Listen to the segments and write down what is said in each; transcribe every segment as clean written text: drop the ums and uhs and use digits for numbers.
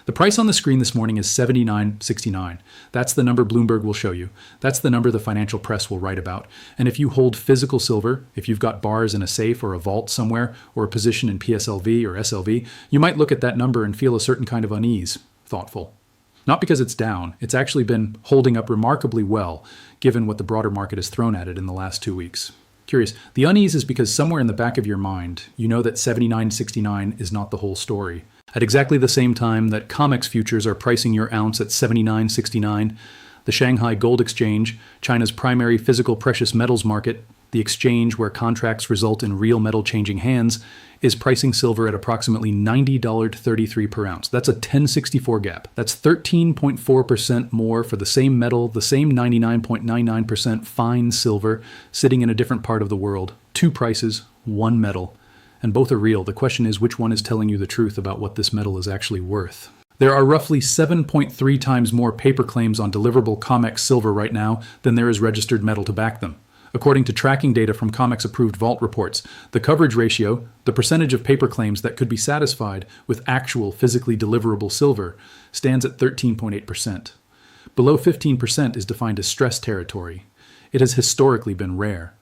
The price on the screen this morning is 79.69. That's the number Bloomberg will show you. That's the number the financial press will write about. And if you hold physical silver, if you've got bars in a safe or a vault somewhere, or a position in PSLV or SLV, you might look at that number and feel a certain kind of unease, thoughtful. Not because it's down, it's actually been holding up remarkably well, given what the broader market has thrown at it in the last 2 weeks. Curious, the unease is because somewhere in the back of your mind, you know that 79.69 is not the whole story. At exactly the same time that COMEX futures are pricing your ounce at 79.69, the Shanghai Gold Exchange, China's primary physical precious metals market, the exchange where contracts result in real metal changing hands, is pricing silver at approximately $90.33 per ounce. That's a 1064 gap. That's 13.4% more for the same metal, the same 99.99% fine silver, sitting in a different part of the world. Two prices, one metal. And both are real. The question is which one is telling you the truth about what this metal is actually worth. There are roughly 7.3 times more paper claims on deliverable COMEX silver right now than there is registered metal to back them. According to tracking data from COMEX-approved vault reports, the coverage ratio, the percentage of paper claims that could be satisfied with actual physically deliverable silver, stands at 13.8%. Below 15% is defined as stress territory. It has historically been rare.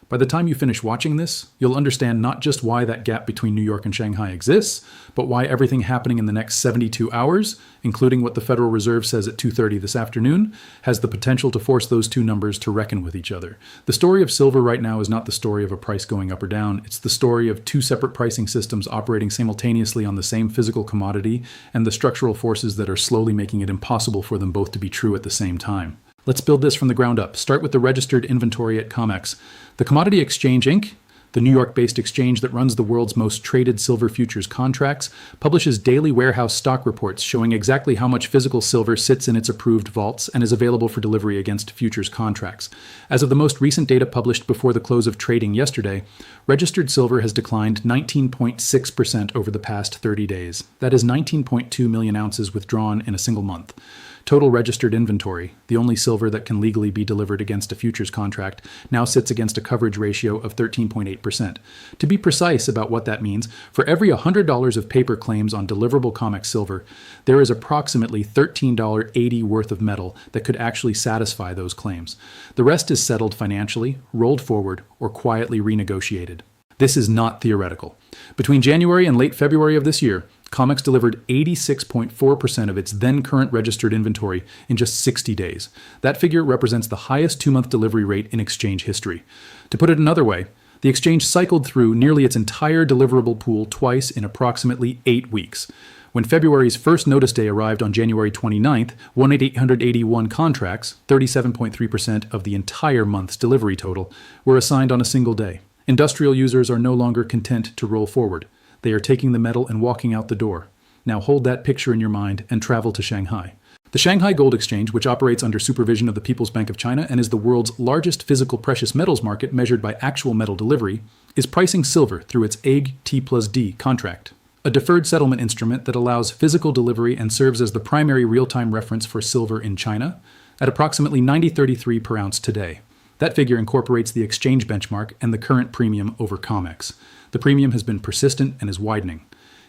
By the time you finish watching this, you'll understand not just why that gap between New York and Shanghai exists, but why everything happening in the next 72 hours, including what the Federal Reserve says at 2:30 this afternoon, has the potential to force those two numbers to reckon with each other. The story of silver right now is not the story of a price going up or down. It's the story of two separate pricing systems operating simultaneously on the same physical commodity and the structural forces that are slowly making it impossible for them both to be true at the same time. Let's build this from the ground up. Start with the registered inventory at COMEX. The Commodity Exchange Inc., the New York-based exchange that runs the world's most traded silver futures contracts, publishes daily warehouse stock reports showing exactly how much physical silver sits in its approved vaults and is available for delivery against futures contracts. As of the most recent data published before the close of trading yesterday, registered silver has declined 19.6% over the past 30 days. That is 19.2 million ounces withdrawn in a single month. Total registered inventory, the only silver that can legally be delivered against a futures contract, now sits against a coverage ratio of 13.8%. To be precise about what that means, for every $100 of paper claims on deliverable COMEX silver, there is approximately $13.80 worth of metal that could actually satisfy those claims. The rest is settled financially, rolled forward, or quietly renegotiated. This is not theoretical. Between January and late February of this year, COMEX delivered 86.4% of its then current registered inventory in just 60 days. That figure represents the highest 2-month delivery rate in exchange history. To put it another way, the exchange cycled through nearly its entire deliverable pool twice in approximately 8 weeks. When February's first notice day arrived on January 29th, 1,881 contracts, 37.3% of the entire month's delivery total, were assigned on a single day. Industrial users are no longer content to roll forward. They are taking the metal and walking out the door. Now hold that picture in your mind and travel to Shanghai. The Shanghai Gold Exchange, which operates under supervision of the People's Bank of China and is the world's largest physical precious metals market measured by actual metal delivery, is pricing silver through its AG T+D contract, a deferred settlement instrument that allows physical delivery and serves as the primary real-time reference for silver in China, at approximately $90.33 per ounce today. That figure incorporates the exchange benchmark and the current premium over COMEX. The premium has been persistent and is widening.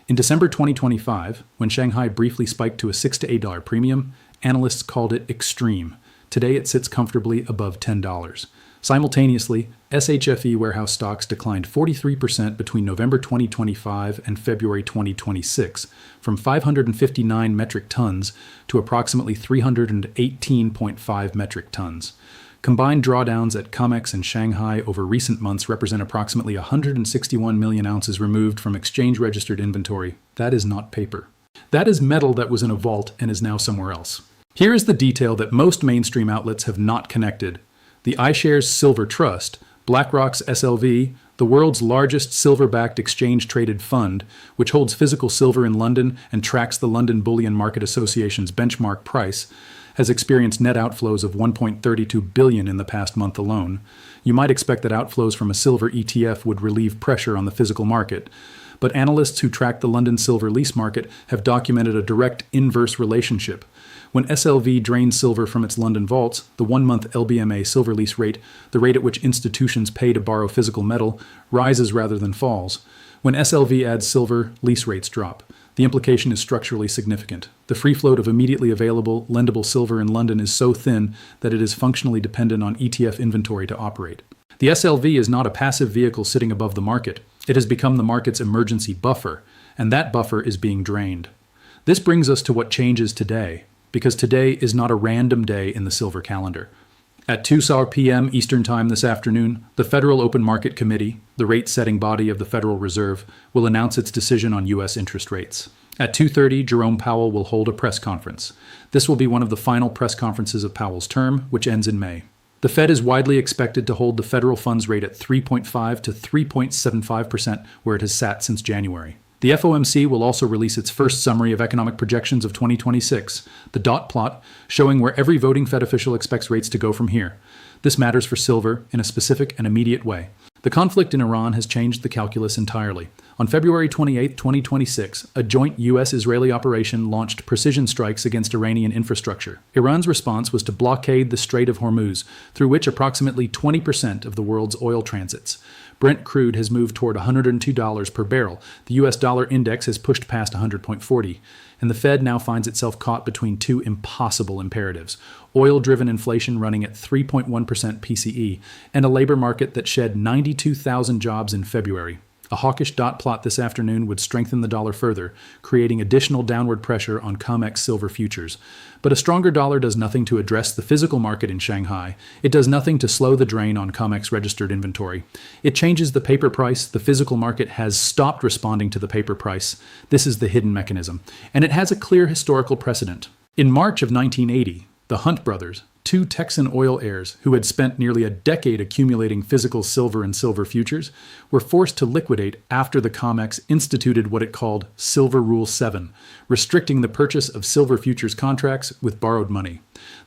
In December 2025, when Shanghai briefly spiked to a $6 to $8 premium, analysts called it extreme. Today it sits comfortably above $10. Simultaneously, SHFE warehouse stocks declined 43% between November 2025 and February 2026, from 559 metric tons to approximately 318.5 metric tons. Combined drawdowns at COMEX and Shanghai over recent months represent approximately 161 million ounces removed from exchange-registered inventory. That is not paper. That is metal that was in a vault and is now somewhere else. Here is the detail that most mainstream outlets have not connected. The iShares Silver Trust, BlackRock's SLV, the world's largest silver-backed exchange-traded fund, which holds physical silver in London and tracks the London Bullion Market Association's benchmark price, has experienced net outflows of $1.32 billion in the past month alone. You might expect that outflows from a silver ETF would relieve pressure on the physical market, but analysts who track the London silver lease market have documented a direct inverse relationship. When SLV drains silver from its London vaults, the 1-month LBMA silver lease rate, the rate at which institutions pay to borrow physical metal, rises rather than falls. When SLV adds silver, lease rates drop. The implication is structurally significant. The free float of immediately available, lendable silver in London is so thin that it is functionally dependent on ETF inventory to operate. The SLV is not a passive vehicle sitting above the market. It has become the market's emergency buffer, and that buffer is being drained. This brings us to what changes today, because today is not a random day in the silver calendar. At 2 p.m. Eastern Time this afternoon, the Federal Open Market Committee, the rate-setting body of the Federal Reserve, will announce its decision on U.S. interest rates. At 2:30, Jerome Powell will hold a press conference. This will be one of the final press conferences of Powell's term, which ends in May. The Fed is widely expected to hold the federal funds rate at 3.5 to 3.75%, where it has sat since January. The FOMC will also release its first summary of economic projections of 2026, the dot plot, showing where every voting Fed official expects rates to go from here. This matters for silver in a specific and immediate way. The conflict in Iran has changed the calculus entirely. On February 28, 2026, a joint U.S.-Israeli operation launched precision strikes against Iranian infrastructure. Iran's response was to blockade the Strait of Hormuz, through which approximately 20% of the world's oil transits. Brent crude has moved toward $102 per barrel. The U.S. dollar index has pushed past 100.40. And the Fed now finds itself caught between two impossible imperatives: oil-driven inflation running at 3.1% PCE, and a labor market that shed 92,000 jobs in February. A hawkish dot plot this afternoon would strengthen the dollar further, creating additional downward pressure on COMEX silver futures. But a stronger dollar does nothing to address the physical market in Shanghai. It does nothing to slow the drain on COMEX registered inventory. It changes the paper price. The physical market has stopped responding to the paper price. This is the hidden mechanism, and it has a clear historical precedent. In March of 1980, the Hunt brothers, two Texan oil heirs who had spent nearly a decade accumulating physical silver and silver futures, were forced to liquidate after the COMEX instituted what it called Silver Rule 7, restricting the purchase of silver futures contracts with borrowed money.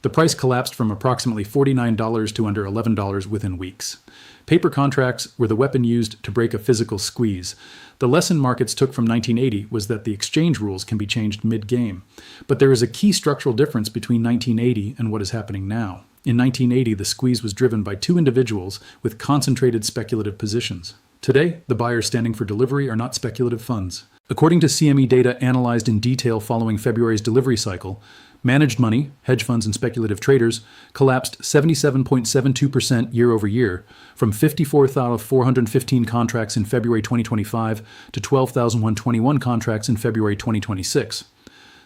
The price collapsed from approximately $49 to under $11 within weeks. Paper contracts were the weapon used to break a physical squeeze. The lesson markets took from 1980 was that the exchange rules can be changed mid-game. But there is a key structural difference between 1980 and what is happening now. In 1980, the squeeze was driven by two individuals with concentrated speculative positions. Today, the buyers standing for delivery are not speculative funds. According to CME data analyzed in detail following February's delivery cycle, managed money, hedge funds and speculative traders, collapsed 77.72% year over year, from 54,415 contracts in February 2025 to 12,121 contracts in February 2026.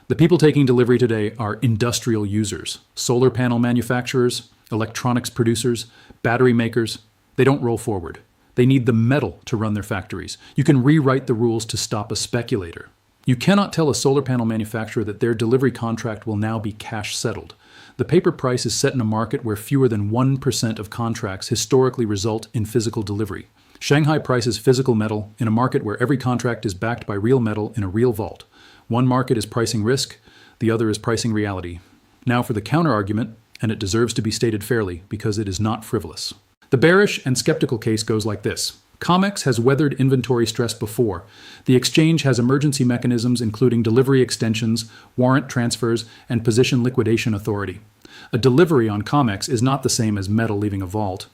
The people taking delivery today are industrial users, solar panel manufacturers, electronics producers, battery makers. They don't roll forward. They need the metal to run their factories. You can rewrite the rules to stop a speculator. You cannot tell a solar panel manufacturer that their delivery contract will now be cash settled. The paper price is set in a market where fewer than 1% of contracts historically result in physical delivery. Shanghai prices physical metal in a market where every contract is backed by real metal in a real vault. One market is pricing risk, the other is pricing reality. Now for the counterargument, and it deserves to be stated fairly because it is not frivolous. The bearish and skeptical case goes like this. COMEX has weathered inventory stress before. The exchange has emergency mechanisms including delivery extensions, warrant transfers, and position liquidation authority. A delivery on COMEX is not the same as metal leaving a vault.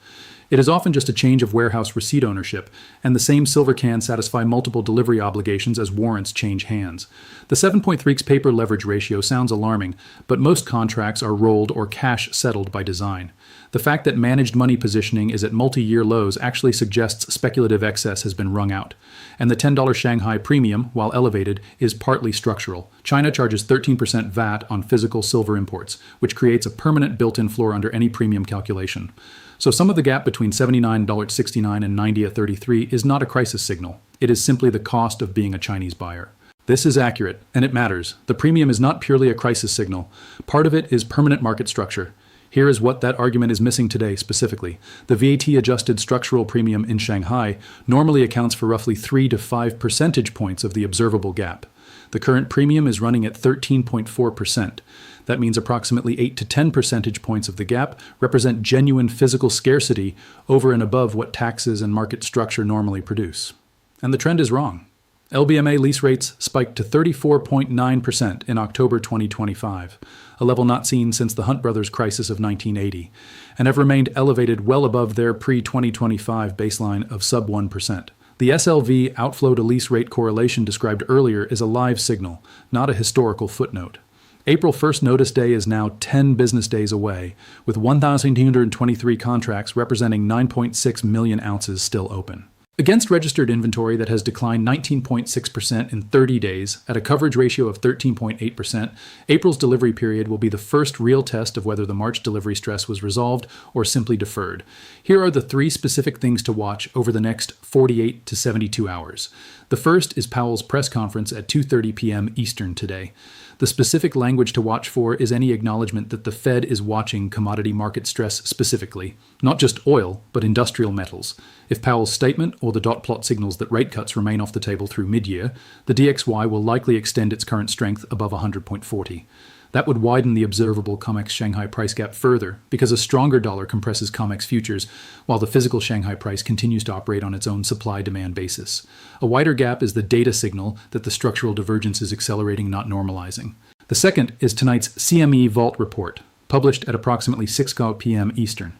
It is often just a change of warehouse receipt ownership, and the same silver can satisfy multiple delivery obligations as warrants change hands. The 7.3x paper leverage ratio sounds alarming, but most contracts are rolled or cash settled by design. The fact that managed money positioning is at multi-year lows actually suggests speculative excess has been wrung out. And the $10 Shanghai premium, while elevated, is partly structural. China charges 13% VAT on physical silver imports, which creates a permanent built-in floor under any premium calculation. So some of the gap between $79.69 and $90.33 is not a crisis signal. It is simply the cost of being a Chinese buyer. This is accurate, and it matters. The premium is not purely a crisis signal. Part of it is permanent market structure. Here is what that argument is missing today specifically. The VAT-adjusted structural premium in Shanghai normally accounts for roughly 3 to 5 percentage points of the observable gap. The current premium is running at 13.4%. That means approximately 8 to 10 percentage points of the gap represent genuine physical scarcity over and above what taxes and market structure normally produce. And the trend is wrong. LBMA lease rates spiked to 34.9% in October 2025, a level not seen since the Hunt brothers crisis of 1980, and have remained elevated well above their pre-2025 baseline of sub 1%. The SLV outflow to lease rate correlation described earlier is a live signal, not a historical footnote. April 1st notice day is now 10 business days away, with 1,223 contracts representing 9.6 million ounces still open. Against registered inventory that has declined 19.6% in 30 days at a coverage ratio of 13.8%, April's delivery period will be the first real test of whether the March delivery stress was resolved or simply deferred. Here are the 3 specific things to watch over the next 48 to 72 hours. The first is Powell's press conference at 2:30 p.m. Eastern today. The specific language to watch for is any acknowledgement that the Fed is watching commodity market stress specifically, not just oil, but industrial metals. If Powell's statement or the dot plot signals that rate cuts remain off the table through mid-year, the DXY will likely extend its current strength above 100.40. That would widen the observable COMEX Shanghai price gap further because a stronger dollar compresses COMEX futures, while the physical Shanghai price continues to operate on its own supply-demand basis. A wider gap is the data signal that the structural divergence is accelerating, not normalizing. The second is tonight's CME Vault report, published at approximately 6 p.m. Eastern.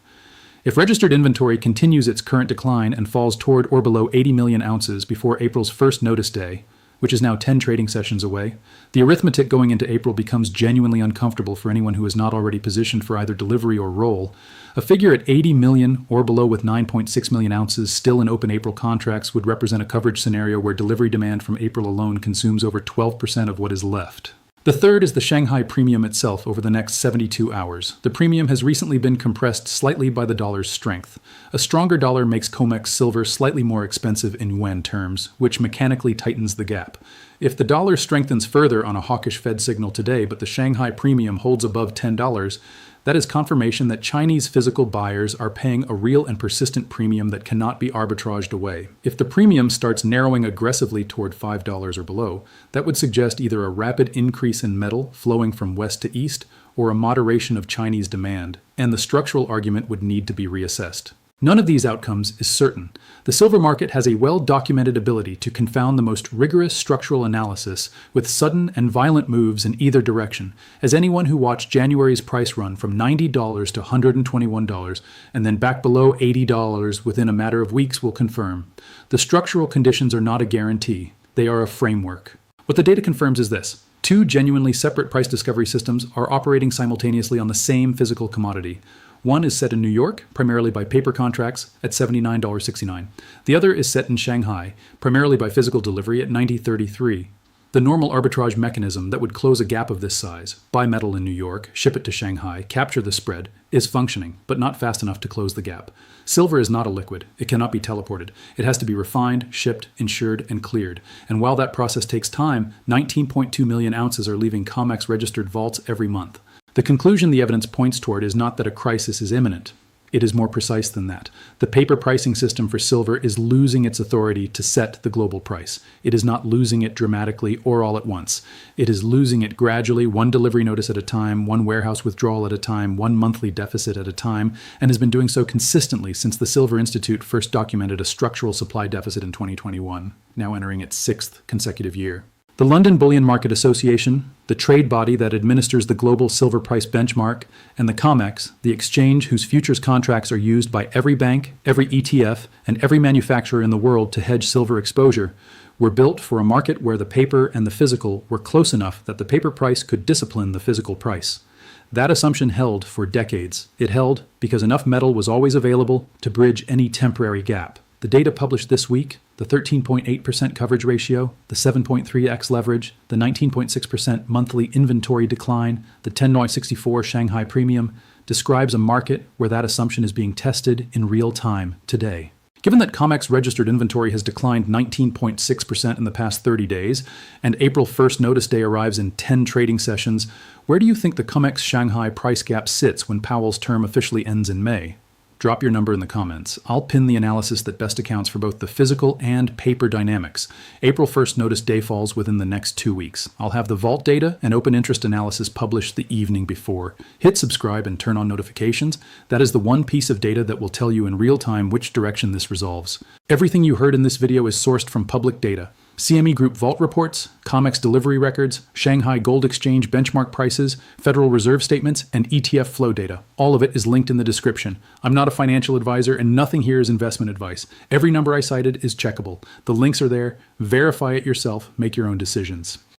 If registered inventory continues its current decline and falls toward or below 80 million ounces before April's first notice day, which is now 10 trading sessions away, the arithmetic going into April becomes genuinely uncomfortable for anyone who is not already positioned for either delivery or roll. A figure at 80 million or below with 9.6 million ounces still in open April contracts would represent a coverage scenario where delivery demand from April alone consumes over 12% of what is left. The third is the Shanghai premium itself over the next 72 hours. The premium has recently been compressed slightly by the dollar's strength. A stronger dollar makes COMEX silver slightly more expensive in yuan terms, which mechanically tightens the gap. If the dollar strengthens further on a hawkish Fed signal today, but the Shanghai premium holds above $10, that is confirmation that Chinese physical buyers are paying a real and persistent premium that cannot be arbitraged away. If the premium starts narrowing aggressively toward $5 or below, that would suggest either a rapid increase in metal flowing from west to east or a moderation of Chinese demand, and the structural argument would need to be reassessed. None of these outcomes is certain. The silver market has a well-documented ability to confound the most rigorous structural analysis with sudden and violent moves in either direction, as anyone who watched January's price run from $90 to $121 and then back below $80 within a matter of weeks will confirm. The structural conditions are not a guarantee. They are a framework. What the data confirms is this. 2 genuinely separate price discovery systems are operating simultaneously on the same physical commodity. One is set in New York, primarily by paper contracts, at $79.69. The other is set in Shanghai, primarily by physical delivery at $90.33. The normal arbitrage mechanism that would close a gap of this size, buy metal in New York, ship it to Shanghai, capture the spread, is functioning, but not fast enough to close the gap. Silver is not a liquid. It cannot be teleported. It has to be refined, shipped, insured, and cleared. And while that process takes time, 19.2 million ounces are leaving COMEX registered vaults every month. The conclusion the evidence points toward is not that a crisis is imminent. It is more precise than that. The paper pricing system for silver is losing its authority to set the global price. It is not losing it dramatically or all at once. It is losing it gradually, one delivery notice at a time, one warehouse withdrawal at a time, one monthly deficit at a time, and has been doing so consistently since the Silver Institute first documented a structural supply deficit in 2021, now entering its 6th consecutive year. The London Bullion Market Association, the trade body that administers the global silver price benchmark, and the COMEX, the exchange whose futures contracts are used by every bank, every ETF, and every manufacturer in the world to hedge silver exposure, were built for a market where the paper and the physical were close enough that the paper price could discipline the physical price. That assumption held for decades. It held because enough metal was always available to bridge any temporary gap. The data published this week, the 13.8% coverage ratio, the 7.3x leverage, the 19.6% monthly inventory decline, the 10.64 Shanghai premium, describes a market where that assumption is being tested in real time today. Given that COMEX registered inventory has declined 19.6% in the past 30 days, and April 1st notice day arrives in 10 trading sessions, where do you think the COMEX Shanghai price gap sits when Powell's term officially ends in May? Drop your number in the comments. I'll pin the analysis that best accounts for both the physical and paper dynamics. April 1st notice day falls within the next 2 weeks. I'll have the vault data and open interest analysis published the evening before. Hit subscribe and turn on notifications. That is the one piece of data that will tell you in real time which direction this resolves. Everything you heard in this video is sourced from public data. CME Group vault reports, COMEX delivery records, Shanghai Gold Exchange benchmark prices, Federal Reserve statements, and ETF flow data. All of it is linked in the description. I'm not a financial advisor, and nothing here is investment advice. Every number I cited is checkable. The links are there. Verify it yourself. Make your own decisions.